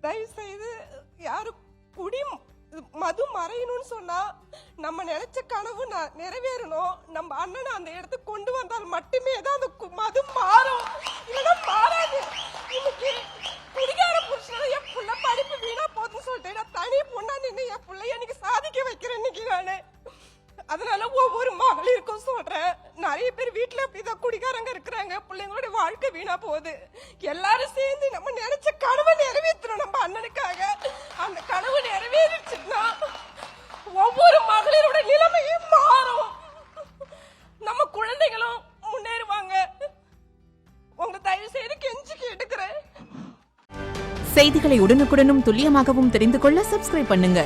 தயவு செய்து யாரும் மது மறையணும்னு சொன்னா நம்ம நினைச்ச கனவு நிறைவேறணும். நம்ம அண்ணனை அந்த இடத்துக்கு கொண்டு வந்தால் மட்டுமே தான் அந்த மது மாறும், இல்லைன்னா மாறாது. இன்னைக்கு குடிகார புருஷன் என் புள்ள படிப்பு வீணா போதுன்னு சொல்லிட்டு நான் தனி பொண்ணா நின்று என் பிள்ளைய இன்னைக்கு சாதிக்க வைக்கிறேன் இன்னைக்கு நானு. அதனால ஒவ்வொரு மகளிருக்கும் சொல்றேன், நிறைய பேர் வீட்டுல அப்படிதான் குடிகாரங்க இருக்கிறாங்க, பிள்ளைங்களோட வாழ்க்கை வீணா போகுது. எல்லாரும் சேர்ந்து நம்ம நினைச்ச கனவை நிறைவேற்றணும் நம்ம அண்ணனுக்காக. அந்த கனவு நிறைவேறிச்சுன்னா ஒவ்வொரு மகளிரோட நிலைமையும் மாறும், நம்ம குழந்தைகளும் முன்னேறுவாங்க. உங்க தயவு செய்து கெஞ்சி கேட்டுக்கிறேன். செய்திகளை உடனுக்குடனும் துல்லியமாகவும் தெரிந்து கொள்ள சப்ஸ்கிரைப் பண்ணுங்க.